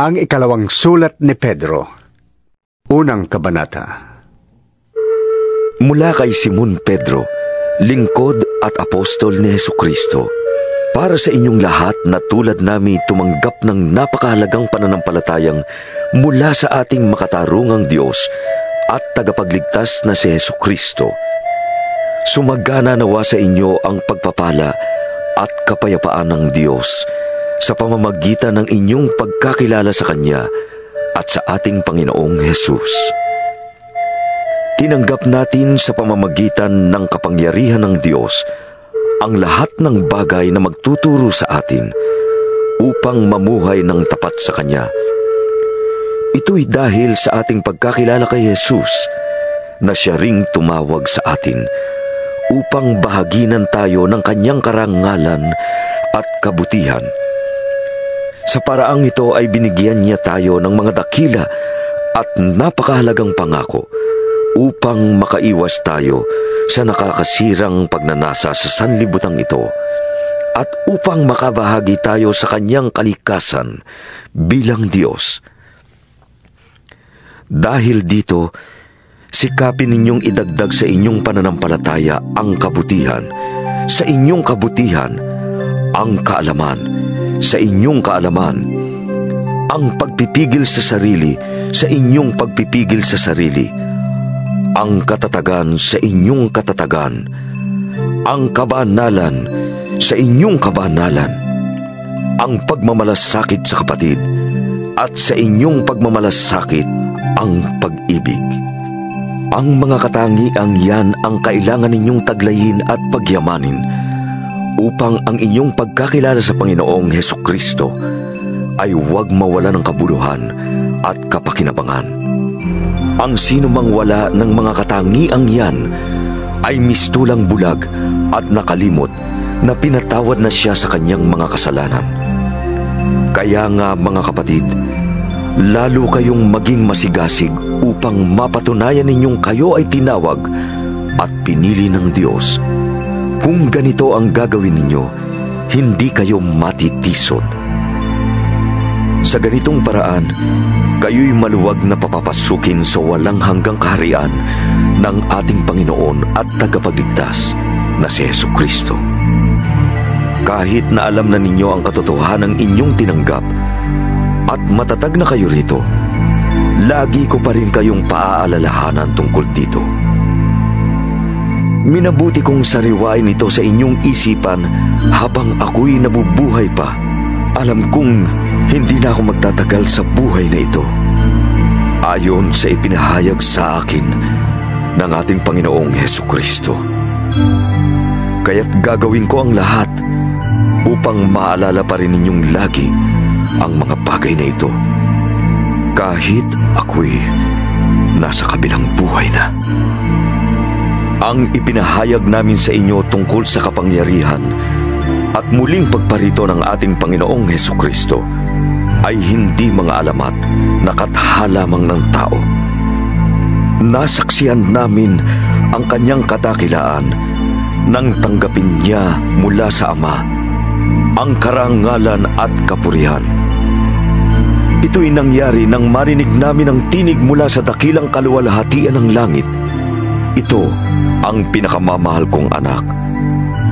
Ang ikalawang sulat ni Pedro. Unang kabanata. Mula kay Simon Pedro, lingkod at apostol ni Hesukristo, para sa inyong lahat na tulad nami tumanggap ng napakahalagang pananampalatayang mula sa ating makatarungang Diyos at tagapagligtas na si Hesukristo. Sumagana nawa sa inyo ang pagpapala at kapayapaan ng Diyos sa pamamagitan ng inyong pagkakilala sa Kanya at sa ating Panginoong Hesus. Tinanggap natin sa pamamagitan ng kapangyarihan ng Diyos ang lahat ng bagay na magtuturo sa atin upang mamuhay ng tapat sa Kanya. Ito'y dahil sa ating pagkakilala kay Hesus na Siya ring tumawag sa atin upang bahaginan tayo ng Kanyang karangalan at kabutihan. Sa paraang ito ay binigyan niya tayo ng mga dakila at napakahalagang pangako upang makaiwas tayo sa nakakasirang pagnanasa sa sanlibutan ito at upang makabahagi tayo sa Kanyang kalikasan bilang Diyos. Dahil dito, sikapin ninyong idagdag sa inyong pananampalataya ang kabutihan, sa inyong kabutihan ang kaalaman, sa inyong kaalaman ang pagpipigil sa sarili, sa inyong pagpipigil sa sarili ang katatagan, sa inyong katatagan ang kabanalan, sa inyong kabanalan ang pagmamalasakit sa kapatid, at sa inyong pagmamalasakit ang pag-ibig. Ang mga katangiang yan ang kailangan ninyong taglayin at pagyamanin upang ang inyong pagkakilala sa Panginoong Hesukristo ay huwag mawala ng kabuluhan at kapakinabangan. Ang sino mang wala ng mga katangiang yan ay mistulang bulag at nakalimot na pinatawad na siya sa kanyang mga kasalanan. Kaya nga mga kapatid, lalo kayong maging masigasig upang mapatunayan ninyong kayo ay tinawag at pinili ng Diyos. Kung ganito ang gagawin ninyo, hindi kayo matitisod. Sa ganitong paraan, kayo'y maluwag na papapasukin sa walang hanggang kaharian ng ating Panginoon at tagapagligtas na si Hesukristo. Kahit na alam na ninyo ang katotohanan inyong tinanggap at matatag na kayo rito, lagi ko pa rin kayong paaalalahanan tungkol dito. Minabuti kong sariwain ito sa inyong isipan habang ako'y nabubuhay pa. Alam kong hindi na ako magtatagal sa buhay na ito, ayon sa ipinahayag sa akin ng ating Panginoong Hesukristo. Kaya't gagawin ko ang lahat upang maalala pa rin ninyong lagi ang mga bagay na ito, kahit ako'y nasa kabilang buhay na. Ang ipinahayag namin sa inyo tungkol sa kapangyarihan at muling pagparito ng ating Panginoong Hesukristo ay hindi mga alamat na kathala lamang ng tao. Nasaksihan namin ang Kanyang kadakilaan nang tanggapin niya mula sa Ama ang karangalan at kapurihan. Ito'y nangyari nang marinig namin ang tinig mula sa dakilang kaluwalhatian ng langit. Ito ang pinakamamahal kong anak.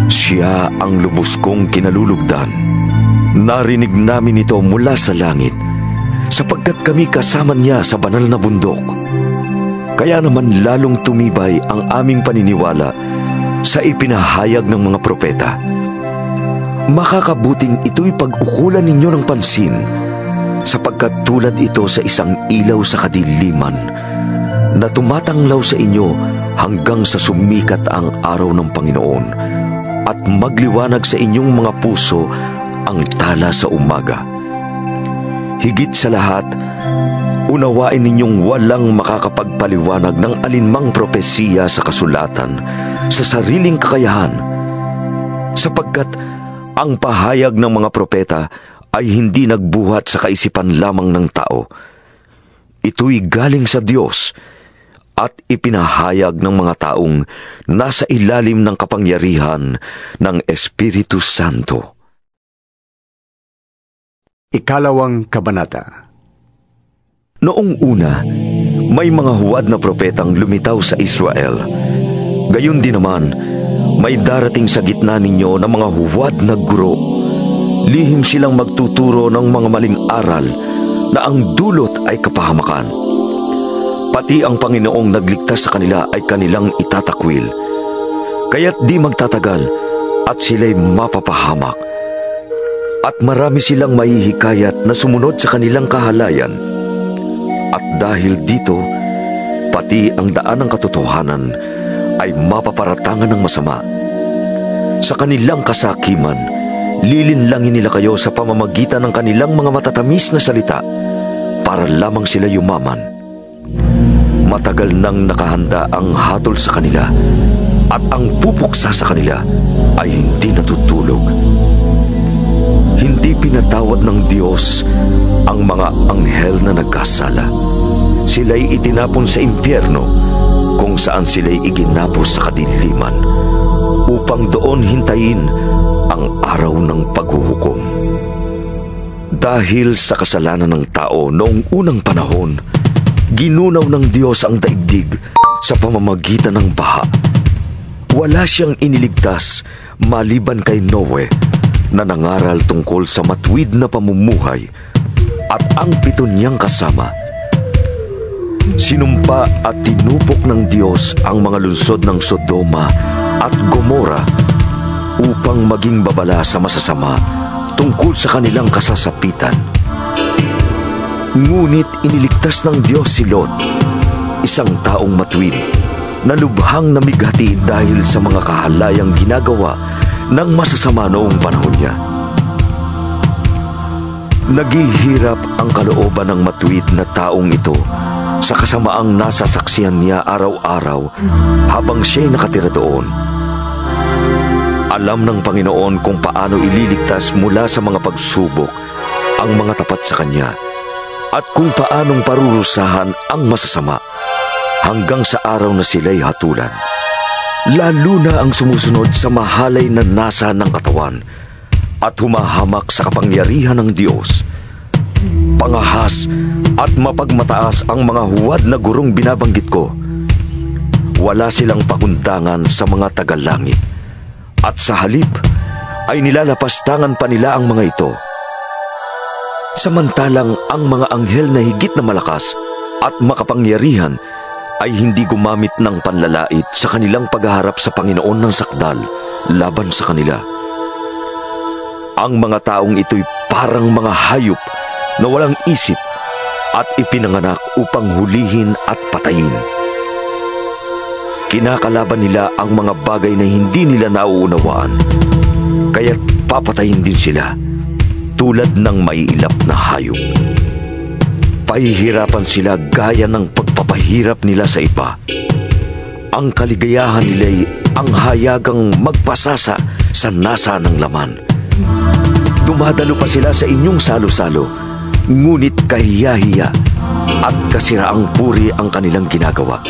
Siya ang lubos kong kinalulugdan. Narinig namin ito mula sa langit, sapagkat kami kasama niya sa banal na bundok. Kaya naman lalong tumibay ang aming paniniwala sa ipinahayag ng mga propeta. Makakabuting ito'y pag-ukulan ninyo ng pansin, sapagkat tulad ito sa isang ilaw sa kadiliman na tumatanglaw sa inyo hanggang sa sumikat ang araw ng Panginoon at magliwanag sa inyong mga puso ang tala sa umaga. Higit sa lahat, unawain ninyong walang makakapagpaliwanag ng alinmang propesiya sa kasulatan sa sariling kakayahan, sapagkat ang pahayag ng mga propeta ay hindi nagbuhat sa kaisipan lamang ng tao. Ito'y galing sa Diyos at ipinahayag ng mga taong nasa ilalim ng kapangyarihan ng Espiritu Santo. Ikalawang kabanata. Noong una, may mga huwad na propetang lumitaw sa Israel. Gayon din naman, may darating sa gitna ninyo na mga huwad na guro. Lihim silang magtuturo ng mga maling aral na ang dulot ay kapahamakan. Pati ang Panginoong nagligtas sa kanila ay kanilang itatakwil. Kaya't di magtatagal at sila'y mapapahamak. At marami silang mahihikayat na sumunod sa kanilang kahalayan. At dahil dito, pati ang daan ng katotohanan ay mapaparatangan ng masama. Sa kanilang kasakiman, lilinlangin nila kayo sa pamamagitan ng kanilang mga matatamis na salita para lamang sila yumaman. Matagal nang nakahanda ang hatol sa kanila at ang pupuksa sa kanila ay hindi natutulog. Hindi pinatawad ng Diyos ang mga anghel na nagkasala. Sila'y itinapon sa impyerno kung saan sila'y iginapos sa kadiliman upang doon hintayin ang araw ng paghuhukom. Dahil sa kasalanan ng tao noong unang panahon, ginunaw ng Diyos ang daigdig sa pamamagitan ng baha. Wala siyang iniligtas maliban kay Noe na nangaral tungkol sa matuwid na pamumuhay at ang 7 niyang kasama. Sinumpa at tinupok ng Diyos ang mga lungsod ng Sodoma at Gomora upang maging babala sa masasama tungkol sa kanilang kasasapitan. Ngunit iniligtas ng Diyos si Lot, isang taong matuwid na lubhang namighati dahil sa mga kahalayang ginagawa ng masasama noong panahon niya. Naghihirap ang kalooban ng matuwid na taong ito sa kasamaang nasasaksihan niya araw-araw habang siya'y nakatira doon. Alam ng Panginoon kung paano ililigtas mula sa mga pagsubok ang mga tapat sa Kanya at kung paanong parurusahan ang masasama hanggang sa araw na sila'y hatulan. Lalo na ang sumusunod sa mahalay na nasa ng katawan at humahamak sa kapangyarihan ng Diyos. Pangahas at mapagmataas ang mga huwad na gurong binabanggit ko. Wala silang pakundangan sa mga tagalangit at sa halip ay nilalapastangan pa nila ang mga ito. Samantalang ang mga anghel na higit na malakas at makapangyarihan ay hindi gumamit ng panlalait sa kanilang paghaharap sa Panginoon ng sakdal laban sa kanila. Ang mga taong ito'y parang mga hayop na walang isip at ipinanganak upang hulihin at patayin. Kinakalaban nila ang mga bagay na hindi nila nauunawaan, kaya't papatayin din sila tulad ng maiilap na hayop. Pahihirapan sila gaya ng pagpapahirap nila sa iba. Ang kaligayahan nila'y ang hayagang magpasasa sa nasa ng laman. Dumadalo pa sila sa inyong salo-salo, ngunit kahiya-hiya at kasiraang puri ang kanilang ginagawa.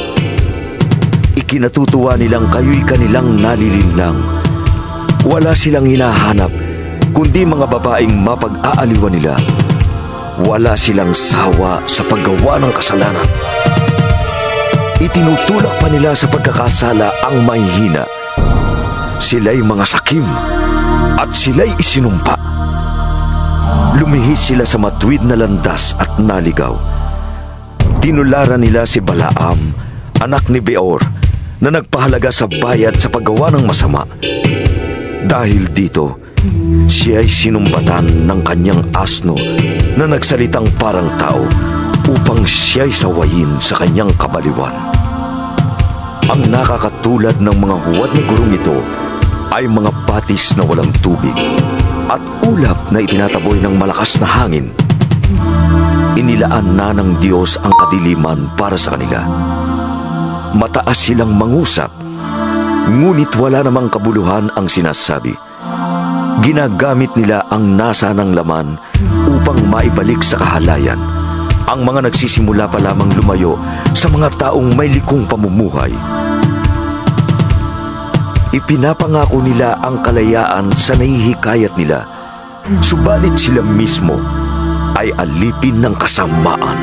Ikinatutuwa nilang kayo'y kanilang nalilinlang. Wala silang hinahanap, kundi mga babaeng mapag-aaliwan nila. Wala silang sawa sa paggawa ng kasalanan. Itinutulak pa nila sa pagkakasala ang mahihina. Sila'y mga sakim at sila'y isinumpa. Lumihis sila sa matuwid na landas at naligaw. Tinularan nila si Balaam, anak ni Beor, na nagpahalaga sa bayad sa paggawa ng masama. Dahil dito, siya ay sinumbatan ng kanyang asno na nagsalitang parang tao upang siya'y sawayin sa kanyang kabaliwan. Ang nakakatulad ng mga huwad na gurong ito ay mga batis na walang tubig at ulap na itinataboy ng malakas na hangin. Inilaan na ng Diyos ang kadiliman para sa kanila. Mataas silang mangusap, ngunit wala namang kabuluhan ang sinasabi. Ginagamit nila ang nasa ng laman upang maibalik sa kahalayan ang mga nagsisimula pa lamang lumayo sa mga taong may likong pamumuhay. Ipinapangako nila ang kalayaan sa nahihikayat nila, subalit sila mismo ay alipin ng kasamaan.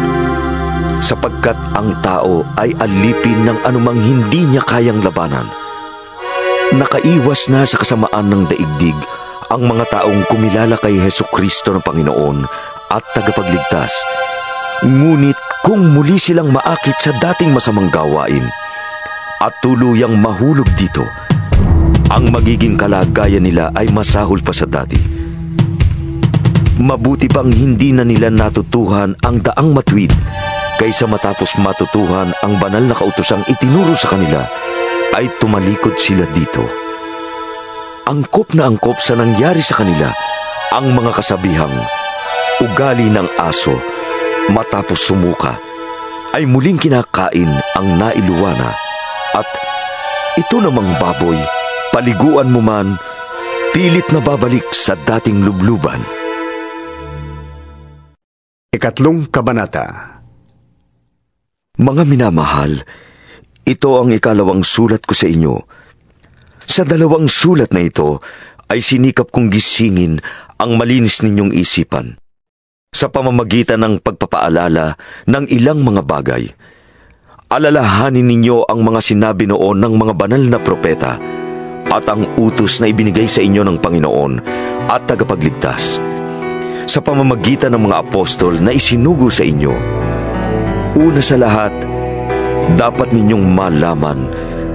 sapagkat ang tao ay alipin ng anumang hindi niya kayang labanan. Nakaiwas na sa kasamaan ng daigdig ang mga taong kumilala kay Hesukristo na Panginoon at tagapagligtas. Ngunit kung muli silang maakit sa dating masamang gawain at tuluyang mahulog dito, ang magiging kalagayan nila ay masahol pa sa dati. Mabuti pang hindi na nila natutuhan ang daang matuwid kaysa matapos matutuhan ang banal na kautosang itinuro sa kanila ay tumalikod sila dito. Angkop na angkop sa nangyari sa kanila ang mga kasabihang ugali ng aso matapos sumuka ay muling kinakain ang nailuwana at ito namang baboy, paliguan mo man, pilit na babalik sa dating lubluban. Ikatlong kabanata. Mga minamahal, ito ang ikalawang sulat ko sa inyo. Sa dalawang sulat na ito ay sinikap kong gisingin ang malinis ninyong isipan sa pamamagitan ng pagpapaalala ng ilang mga bagay. Alalahanin ninyo ang mga sinabi noon ng mga banal na propeta at ang utos na ibinigay sa inyo ng Panginoon at tagapagligtas sa pamamagitan ng mga apostol na isinugo sa inyo. Una sa lahat, dapat ninyong malaman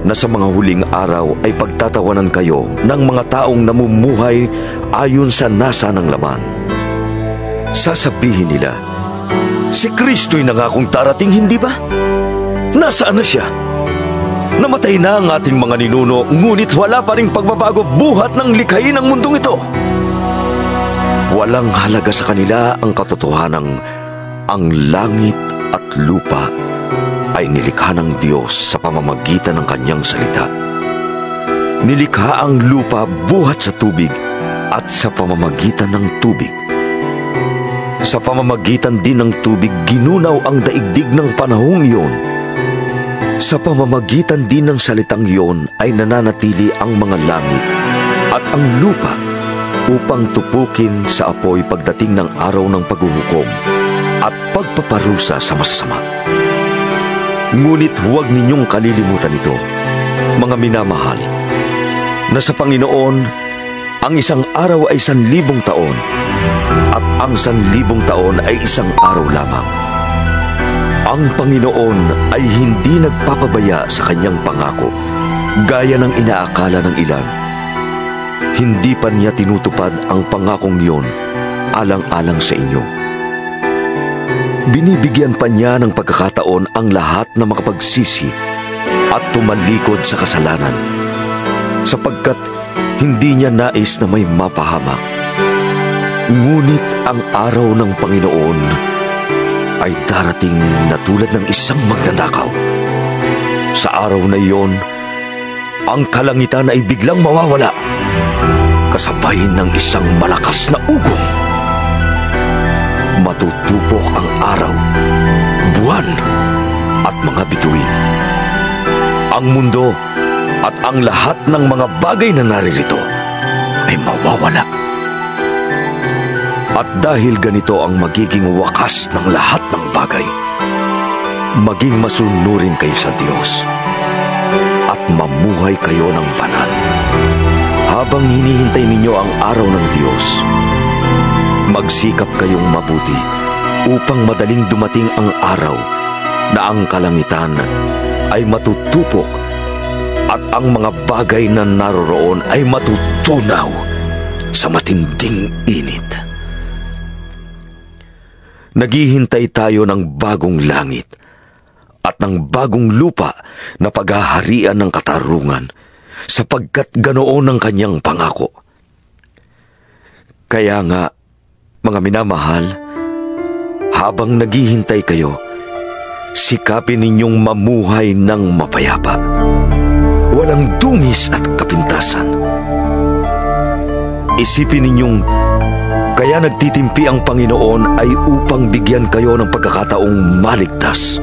na sa mga huling araw ay pagtatawanan kayo ng mga taong namumuhay ayon sa nasa ng laman. Sasabihin nila, si Kristo'y nangakong darating, hindi ba? Nasaan na siya? Namatay na ang ating mga ninuno, ngunit wala pa ring pagbabago buhat ng likhain ng mundong ito. Walang halaga sa kanila ang katotohanang ang langit at lupa ay nilikha ng Diyos sa pamamagitan ng kanyang salita. Nilikha ang lupa buhat sa tubig at sa pamamagitan ng tubig. Sa pamamagitan din ng tubig, ginunaw ang daigdig ng panahong iyon. Sa pamamagitan din ng salitang iyon ay nananatili ang mga langit at ang lupa upang tupukin sa apoy pagdating ng araw ng paghuhukom at pagpaparusa sa masasama. Ngunit huwag ninyong kalilimutan ito, mga minamahal, na sa Panginoon, ang isang araw ay 1,000 taon at ang 1,000 taon ay isang araw lamang. Ang Panginoon ay hindi nagpapabaya sa kanyang pangako, gaya ng inaakala ng ilan. Hindi pa niya tinutupad ang pangakong iyon alang-alang sa inyo. Binibigyan pa niya ng pagkakataon ang lahat na makapagsisi at tumalikod sa kasalanan, sapagkat hindi niya nais na may mapahamak. Ngunit ang araw ng Panginoon ay darating na tulad ng isang magnanakaw. Sa araw na iyon, ang kalangitan ay biglang mawawala, kasabay ng isang malakas na ugong. Matutupok ang araw, buwan at mga bituin. Ang mundo at ang lahat ng mga bagay na naririto ay mawawala. At dahil ganito ang magiging wakas ng lahat ng bagay, maging masunurin kayo sa Diyos at mamuhay kayo ng banal. Habang hinihintay ninyo ang araw ng Diyos, magsikap kayong mabuti upang madaling dumating ang araw na ang kalangitan ay matutupok at ang mga bagay na naroroon ay matutunaw sa matinding init. Naghihintay tayo ng bagong langit at ng bagong lupa na paghaharian ng katarungan, sapagkat ganoon ang kanyang pangako. Kaya nga, mga minamahal, habang naghihintay kayo, sikapin ninyong mamuhay ng mapayapa, walang dungis at kapintasan. Isipin ninyong kaya nagtitimpi ang Panginoon ay upang bigyan kayo ng pagkakataong maligtas.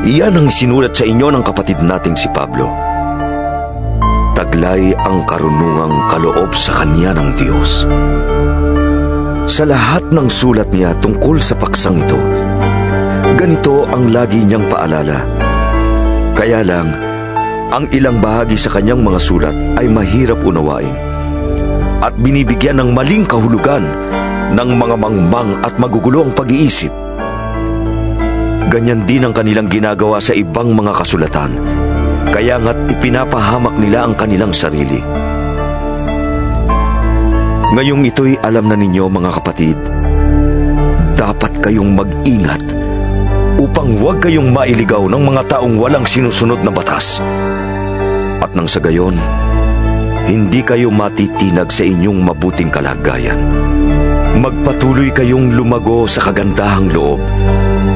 Iyan ang sinulat sa inyo ng kapatid nating si Pablo. Taglay ang karunungang kaloob sa kanya ng Diyos. Sa lahat ng sulat niya tungkol sa paksang ito, Ganito ang lagi niyang paalala. Kaya lang, ang ilang bahagi sa kanyang mga sulat ay mahirap unawain at binibigyan ng maling kahulugan ng mga mangmang at magugulo ang pag-iisip. Ganyan din ang kanilang ginagawa sa ibang mga kasulatan, kaya nga't ipinapahamak nila ang kanilang sarili. Ngayong ito'y alam na ninyo, mga kapatid, dapat kayong mag-ingat upang huwag kayong mailigaw ng mga taong walang sinusunod na batas. At nang sa gayon, hindi kayo matitinag sa inyong mabuting kalagayan. Magpatuloy kayong lumago sa kagandahang loob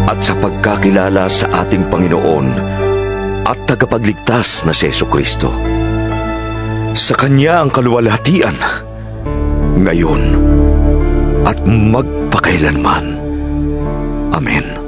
at sa pagkakilala sa ating Panginoon at tagapagligtas na si Jesucristo. Sa Kanya ang kaluwalhatian, ngayon at magpakailanman. Amen.